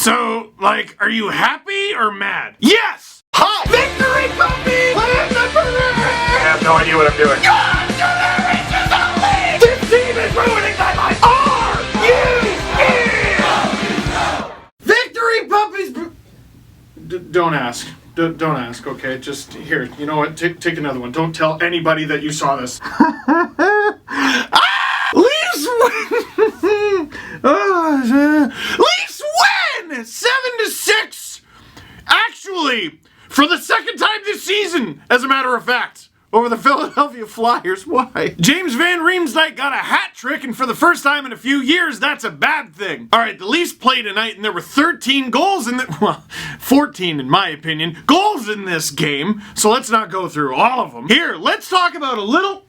So, like, are you happy or mad? Yes! Hi! Victory puppy! Plant the parade! I have no idea what I'm doing. Congratulations, Ellie! This team is ruining my life! Victory puppies! Don't ask. Don't ask, okay? Just, here, you know what? Take another one. Don't tell anybody that you saw this. Leafs win! Leafs win! 7-6! Actually, for the second time this season, as a matter of fact, over the Philadelphia Flyers. Why? James Van Riemsdyk got a hat trick, and for the first time in a few years, that's a bad thing. Alright, the Leafs played tonight, and there were 13 goals in the... Well, 14 in my opinion, goals in this game, so let's not go through all of them. Here, let's talk about a little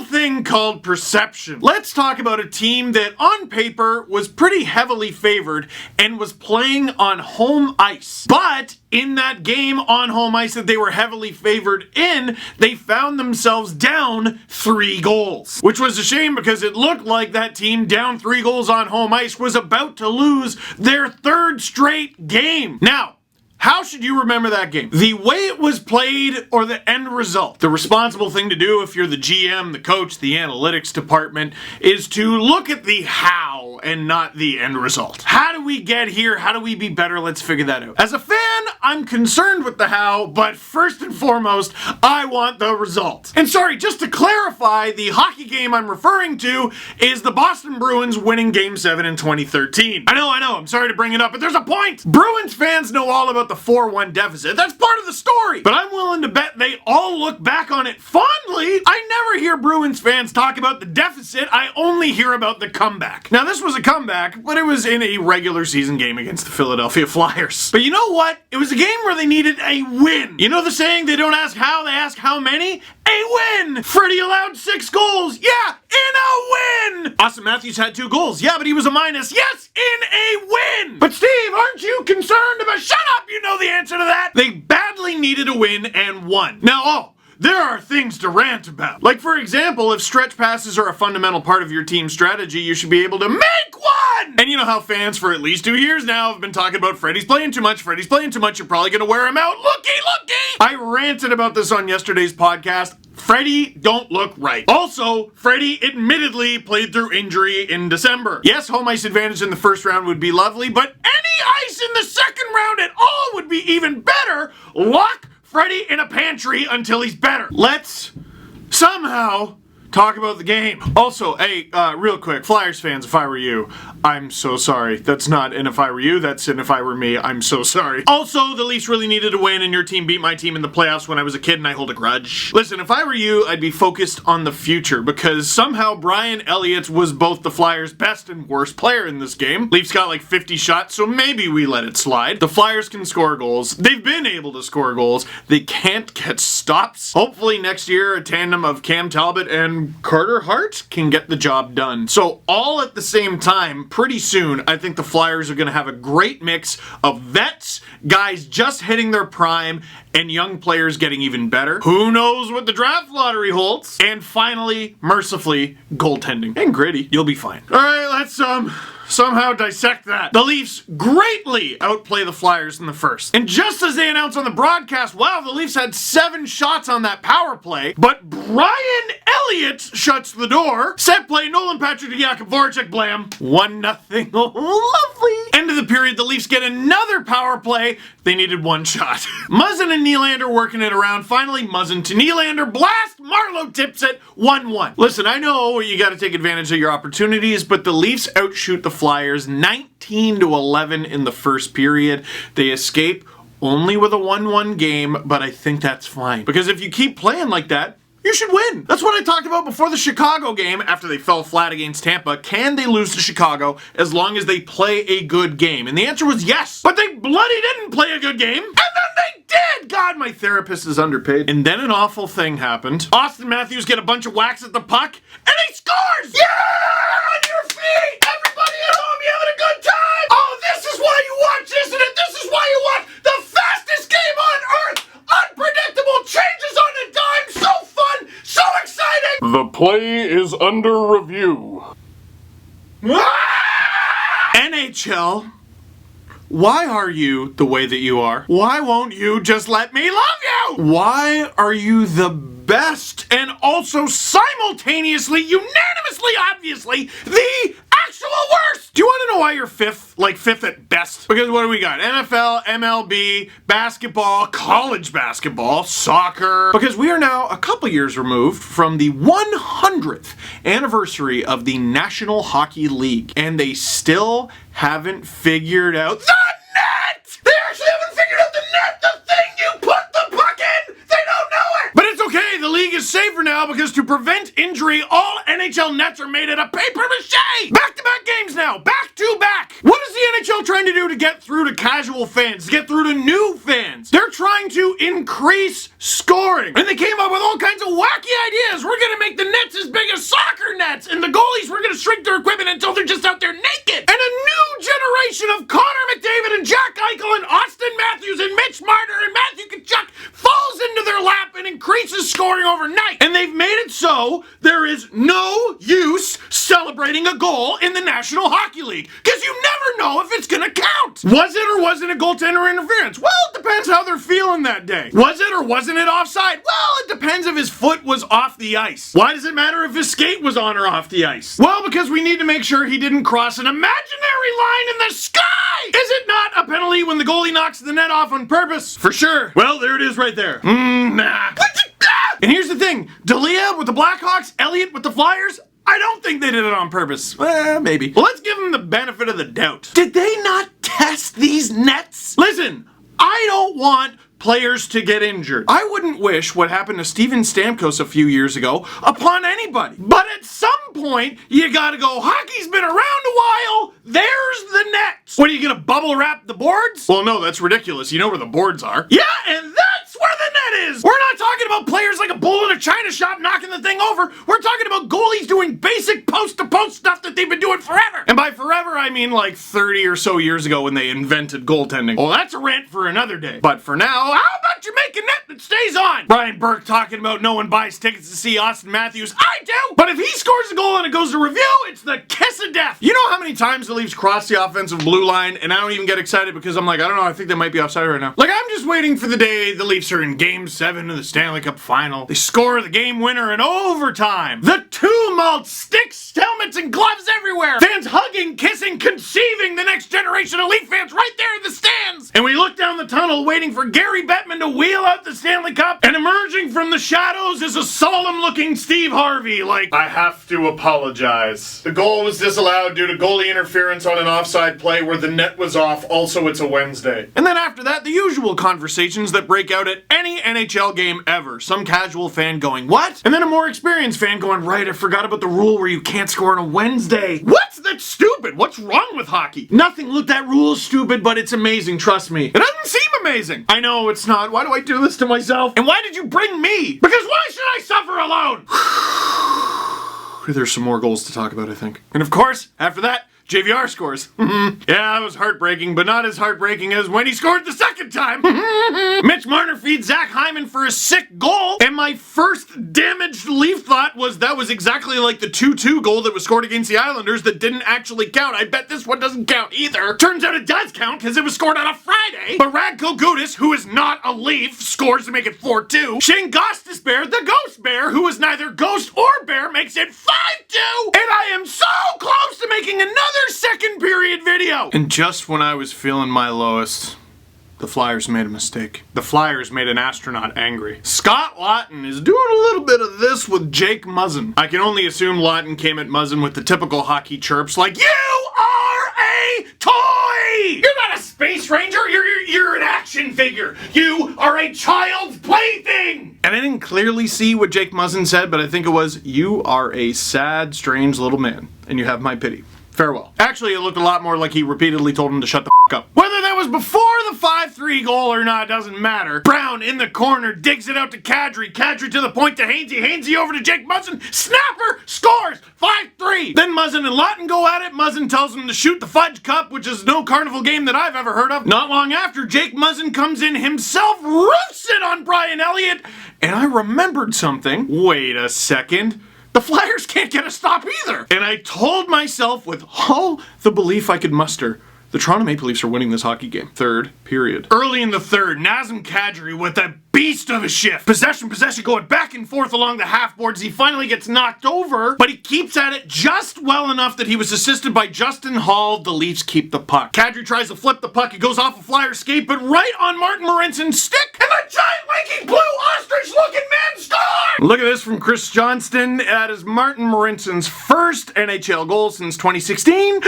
thing called perception. Let's talk about a team that on paper was pretty heavily favored and was playing on home ice. But in that game on home ice that they were heavily favored in, they found themselves down 3 goals. Which was a shame because it looked like that team down 3 goals on home ice was about to lose their 3rd straight game. Now, how should you remember that game? The way it was played or the end result? The responsible thing to do if you're the GM, the coach, the analytics department is to look at the how and not the end result. How do we get here? How do we be better? Let's figure that out. As a fan, I'm concerned with the how, but first and foremost, I want the result. And sorry, just to clarify, the hockey game I'm referring to is the Boston Bruins winning Game 7 in 2013. I know, I'm sorry to bring it up, but there's a point! Bruins fans know all about the 4-1 deficit. That's part of the story. But I'm willing to bet they all look back on it fondly. I never hear Bruins fans talk about the deficit. I only hear about the comeback. Now, this was a comeback, but it was in a regular season game against the Philadelphia Flyers. But you know what? It was a game where they needed a win. You know the saying, they don't ask how, they ask how many? A win! Freddie allowed 6 goals. Yeah, in a win! Austin Matthews had 2 goals. Yeah, but he was a minus. Yes, in a win! But Steve, aren't you concerned about... Shut up! You know the answer to that! They badly needed a win and won. Now, there are things to rant about. Like, for example, if stretch passes are a fundamental part of your team's strategy, you should be able to make one! And you know how fans for at least 2 years now have been talking about Freddie's playing too much, you're probably gonna wear him out. Looky! I ranted about this on yesterday's podcast. Freddie don't look right. Also, Freddie admittedly played through injury in December. Yes, home ice advantage in the first round would be lovely, but any ice in the second round at all would be even better. Lock Freddie in a pantry until he's better. Let's somehow talk about the game. Also, hey, real quick, Flyers fans, if I were you, I'm so sorry. That's not an if I were you, that's an if I were me. I'm so sorry. Also, the Leafs really needed a win, and your team beat my team in the playoffs when I was a kid, and I hold a grudge. Listen, if I were you, I'd be focused on the future, because somehow Brian Elliott was both the Flyers' best and worst player in this game. Leafs got like 50 shots, so maybe we let it slide. The Flyers can score goals. They've been able to score goals. They can't get stops. Hopefully next year, a tandem of Cam Talbot and Carter Hart can get the job done. So all at the same time, pretty soon, I think the Flyers are going to have a great mix of vets, guys just hitting their prime, and young players getting even better. Who knows what the draft lottery holds? And finally, mercifully, goaltending. And gritty. You'll be fine. All right, let's somehow dissect that. The Leafs greatly outplay the Flyers in the first. And just as they announced on the broadcast, wow, the Leafs had 7 shots on that power play, but Brian Elliott shuts the door. Set play, Nolan Patrick to Jakub Voracek, blam. 1-0. Lovely. End of the period, the Leafs get another power play. They needed 1 shot. Muzzin and Nylander working it around. Finally, Muzzin to Nylander. Blast! Marleau tips it. 1-1. Listen, I know you got to take advantage of your opportunities, but the Leafs outshoot the Flyers 19-11 in the first period. They escape only with a 1-1 game, but I think that's fine. Because if you keep playing like that, you should win. That's what I talked about before the Chicago game after they fell flat against Tampa. Can they lose to Chicago as long as they play a good game? And the answer was yes. But they bloody didn't play a good game. And then they did! God, my therapist is underpaid. And then an awful thing happened. Austin Matthews get a bunch of whacks at the puck, and he scores! Yeah! On your feet! Everybody at home, you having a good time? Oh, this is why you watch, isn't it? This is why you watch the fastest game on earth! Unpredictable changes on a dime! So fun! So exciting! The play is under review. Ah! NHL, why are you the way that you are? Why won't you just let me love you? Why are you the best and also simultaneously, unanimously, obviously, the actual worst? Do you want to know why you're fifth? Like fifth at best? Because what do we got? NFL, MLB, basketball, college basketball, soccer. Because we are now a couple years removed from the 100th anniversary of the National Hockey League. And they still haven't figured out the net! They actually haven't figured out the net! The thing you put the puck in! They don't know it! But it's okay, the league is safer now because to prevent injury, all NHL nets are made out of paper mache! Back-to-back games now! Back-to-back! What is the NHL trying to do to get through to casual fans, to get through to new fans? They're trying to increase scoring. And they came up with all kinds of wacky ideas. We're gonna make the nets as big as soccer nets, and the goalies, we're gonna shrink their equipment until they're just out there naked. And a new generation of Connor McDavid and Jack Eichel and Austin Matthews and Mitch Marner and Matthew Tkachuk falls into their lap and increases scoring overnight. And they've made it so there is no use celebrating a goal in the National Hockey League, because you never know if it's gonna count. Was it or wasn't it goaltender interference? Well, it depends how they're feeling that day. Was it or wasn't it offside? Well, it depends if his foot was off the ice. Why does it matter if his skate was on or off the ice? Well, because we need to make sure he didn't cross an imaginary line in the sky! Is it not a penalty when the goalie knocks the net off on purpose? For sure. Well, there it is right there. Nah. And here's the thing. D'Elia with the Blackhawks, Elliott with the Flyers, I don't think they did it on purpose. Maybe. Well, let's give them the benefit of the doubt. Did they not test these nets? Listen, I don't want players to get injured. I wouldn't wish what happened to Steven Stamkos a few years ago upon anybody. But at some point, you gotta go, hockey's been around a while, there's the nets. What, are you gonna bubble wrap the boards? Well, no, that's ridiculous. You know where the boards are. Yeah, and that's where the net is. We're not talking about players like a bull in a china shop knocking the thing over. We're talking about goalies doing basic post-to-post stuff that they've been doing forever. And by forever, I mean like 30 or so years ago when they invented goaltending. Well, that's a rant for another day. But for now, how about you make a net that stays on? Brian Burke talking about no one buys tickets to see Austin Matthews. I do! But if he scores a goal and it goes to review, it's the kiss of death. You know how many times the Leafs cross the offensive blue line and I don't even get excited because I'm like, I don't know, I think they might be offside right now. Like, I'm just waiting for the day the Leafs are in Game 7 of the Stanley Cup Final. They score the game winner in overtime. The tumult, sticks, helmets, and gloves everywhere. Fans hugging, kissing, conceiving the next generation of Leaf fans right there in the stands. And we look down the tunnel waiting for Gary Bettman to wheel out the Stanley Cup, and emerging from the shadows is a solemn-looking Steve Harvey, like, I have to apologize. The goal was disallowed due to goalie interference on an offside play where the net was off. Also, it's a Wednesday. And then after that, the usual conversations that break out at any NHL game ever. Some casual fan going, what? And then a more experienced fan going, right, I forgot about the rule where you can't score on a Wednesday. What's that stupid? What's wrong with hockey? Nothing. Look, that rule's stupid, but it's amazing, trust me. It doesn't seem amazing. I know it's not. Why do I do this to myself? And why did you bring me? Because why should I suffer alone? There's some more goals to talk about, I think. And of course, after that, JVR scores. Yeah, that was heartbreaking, but not as heartbreaking as when he scored the second time. Mitch Marner feeds Zach Hyman for a sick goal, and my first damaged Leaf thought was that was exactly like the 2-2 goal that was scored against the Islanders that didn't actually count. I bet this one doesn't count either. Turns out it does count because it was scored on a Friday. But Radko Gudas, who is not a Leaf, scores to make it 4-2. Shane Gostisbehere, the Ghost Bear, who is neither Ghost or Bear, makes it 5-2. And I am so close to making another second period video. And just when I was feeling my lowest, the Flyers made a mistake. The Flyers made an astronaut angry. Scott Laughton is doing a little bit of this with Jake Muzzin. I can only assume Laughton came at Muzzin with the typical hockey chirps like, you are a toy! You're not a space ranger, you're an action figure. You are a child's plaything! And I didn't clearly see what Jake Muzzin said, but I think it was, you are a sad, strange little man, and you have my pity. Farewell. Actually, it looked a lot more like he repeatedly told him to shut the f*** up. Whether that was before the 5-3 goal or not doesn't matter. Brown in the corner, digs it out to Kadri. Kadri to the point to Hainsey. Hainsey over to Jake Muzzin. Snapper! Scores! 5-3! Then Muzzin and Laughton go at it. Muzzin tells him to shoot the Fudge Cup, which is no carnival game that I've ever heard of. Not long after, Jake Muzzin comes in himself, roofs it on Brian Elliott, and I remembered something. Wait a second. The Flyers can't get a stop either. And I told myself with all the belief I could muster, the Toronto Maple Leafs are winning this hockey game. Third period. Early in the third, Nazem Kadri with a beast of a shift. Possession, going back and forth along the half boards. He finally gets knocked over, but he keeps at it just well enough that he was assisted by Justin Hall. The Leafs keep the puck. Kadri tries to flip the puck. It goes off a Flyer skate, but right on Martin Morencin's stick, and the giant winking blue ostrich-looking man scores! Look at this from Chris Johnston. That is Martin Morencin's first NHL goal since 2016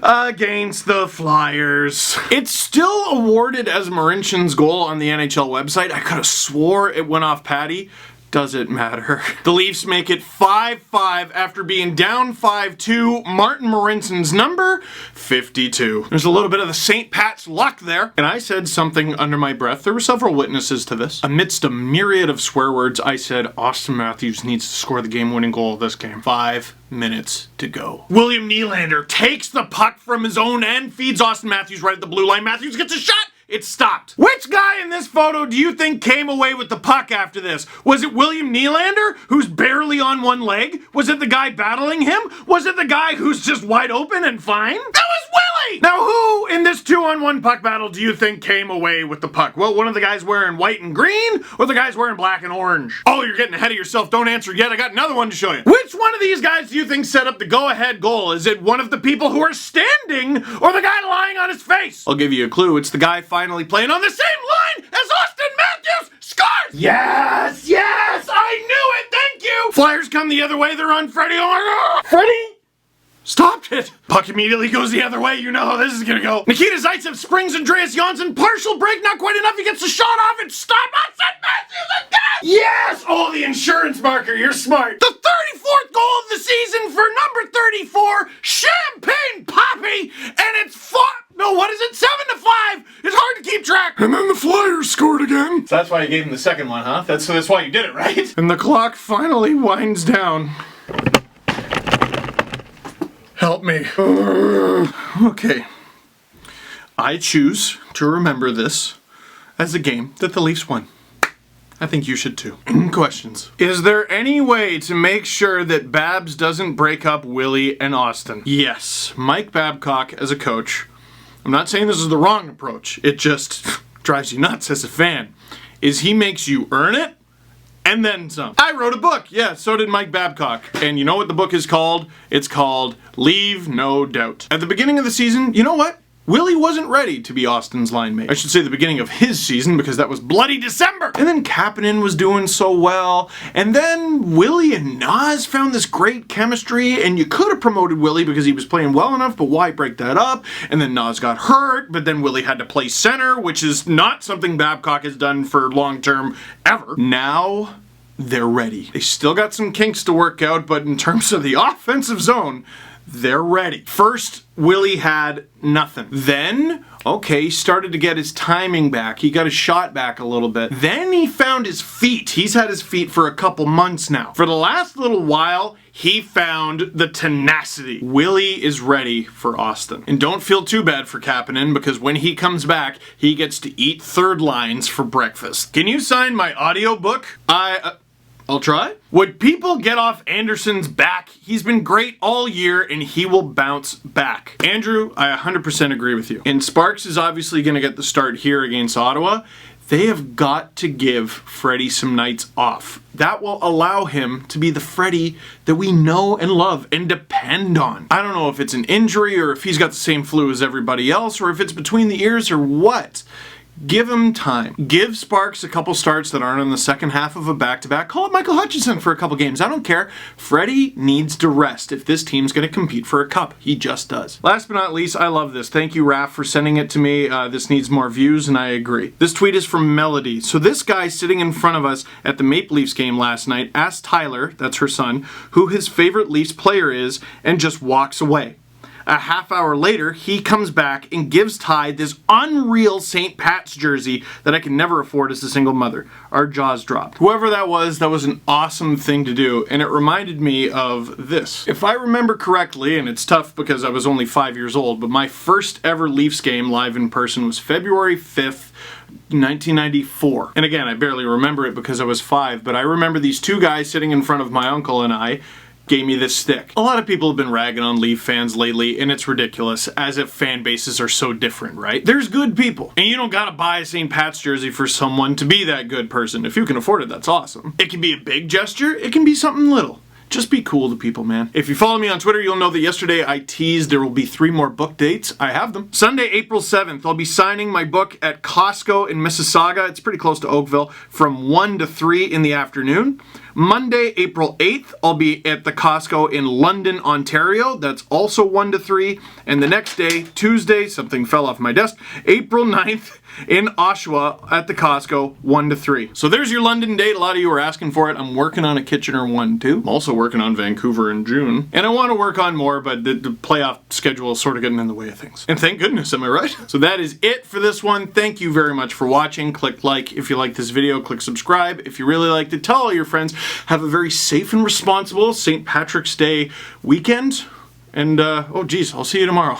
against the Flyers. It's still awarded as Morencin's goal on the NHL website. I could have swore it went off Patty. Doesn't matter. The Leafs make it 5-5 after being down 5-2. Martin Morencin's number, 52. There's a little bit of the St. Pat's luck there. And I said something under my breath. There were several witnesses to this. Amidst a myriad of swear words, I said, Austin Matthews needs to score the game-winning goal of this game. 5 minutes to go. William Nylander takes the puck from his own end, feeds Austin Matthews right at the blue line. Matthews gets a shot. It stopped. Which guy in this photo do you think came away with the puck after this? Was it William Nylander, who's barely on one leg? Was it the guy battling him? Was it the guy who's just wide open and fine? That was Willie! Now who in this 2-on-1 puck battle do you think came away with the puck? Well, one of the guys wearing white and green, or the guys wearing black and orange? Oh, you're getting ahead of yourself. Don't answer yet. I got another one to show you. Which one of these guys do you think set up the go-ahead goal? Is it one of the people who are standing, or the guy lying on his face? I'll give you a clue. It's the guy finally playing on the same line as Austin Matthews. Scores! Yes! Yes! I knew it! Thank you! Flyers come the other way. They're on Freddie. Oh my God! Freddie? Stopped it. Puck immediately goes the other way. You know how this is gonna go. Nikita Zaitsev springs Andreas Janssen. Partial break, not quite enough. He gets the shot off and stopped. Austin Matthews again! Yes! Oh, the insurance marker. You're smart. The 34th goal of the season for number 34, Champagne Poppy, and it's 7-5. It's hard to keep track. And then the Flyers scored again. So that's why you gave him the second one, huh? That's why you did it, right? And the clock finally winds down. Help me. Okay. I choose to remember this as a game that the Leafs won. I think you should too. Questions. Is there any way to make sure that Babs doesn't break up Willie and Austin? Yes. Mike Babcock as a coach, I'm not saying this is the wrong approach, it just drives you nuts as a fan, is he makes you earn it and then some. I wrote a book. Yeah, so did Mike Babcock. And you know what the book is called? It's called Leave No Doubt. At the beginning of the season, you know what? Willie wasn't ready to be Austin's line mate. I should say the beginning of his season, because that was bloody December. And then Kapanen was doing so well. And then Willie and Nas found this great chemistry, and you could have promoted Willie because he was playing well enough, but why break that up? And then Nas got hurt, but then Willie had to play center, which is not something Babcock has done for long term ever. Now they're ready. They still got some kinks to work out, but in terms of the offensive zone, they're ready. First, Willie had nothing. Then, okay, he started to get his timing back. He got his shot back a little bit. Then he found his feet. He's had his feet for a couple months now. For the last little while, he found the tenacity. Willie is ready for Austin. And don't feel too bad for Kapanen, because when he comes back, he gets to eat third lines for breakfast. Can you sign my audiobook? I'll try. Would people get off Anderson's back? He's been great all year, and he will bounce back. Andrew, I 100% agree with you. And Sparks is obviously going to get the start here against Ottawa. They have got to give Freddie some nights off. That will allow him to be the Freddie that we know and love and depend on. I don't know if it's an injury or if he's got the same flu as everybody else or if it's between the ears or what. Give him time. Give Sparks a couple starts that aren't in the second half of a back-to-back. Call up Michael Hutchinson for a couple games. I don't care. Freddie needs to rest if this team's going to compete for a cup. He just does. Last but not least, I love this. Thank you, Raph, for sending it to me. This needs more views, and I agree. This tweet is from Melody. So this guy sitting in front of us at the Maple Leafs game last night asked Tyler, that's her son, who his favorite Leafs player is, and just walks away. A half hour later, he comes back and gives Ty this unreal St. Pat's jersey that I can never afford as a single mother. Our jaws dropped. Whoever that was an awesome thing to do, and it reminded me of this. If I remember correctly, and it's tough because I was only 5 years old, but my first ever Leafs game live in person was February 5th, 1994. And again, I barely remember it because I was 5, but I remember these two guys sitting in front of my uncle and I gave me this stick. A lot of people have been ragging on Leaf fans lately, and it's ridiculous, as if fan bases are so different, right? There's good people, and you don't gotta buy a St. Pat's jersey for someone to be that good person. If you can afford it, that's awesome. It can be a big gesture, it can be something little. Just be cool to people, man. If you follow me on Twitter, you'll know that yesterday I teased there will be 3 more book dates. I have them. Sunday, April 7th, I'll be signing my book at Costco in Mississauga. It's pretty close to Oakville, from 1 to 3 in the afternoon. Monday, April 8th, I'll be at the Costco in London, Ontario. That's also 1 to 3. And the next day, Tuesday, something fell off my desk, April 9th, in Oshawa at the Costco, 1 to 3. So there's your London date. A lot of you are asking for it. I'm working on a Kitchener one too. I'm also working on Vancouver in June. And I want to work on more, but the playoff schedule is sort of getting in the way of things. And thank goodness, am I right? So that is it for this one. Thank you very much for watching. Click like if you like this video. Click subscribe if you really liked it. Tell all your friends. Have a very safe and responsible St. Patrick's Day weekend. And, oh geez, I'll see you tomorrow.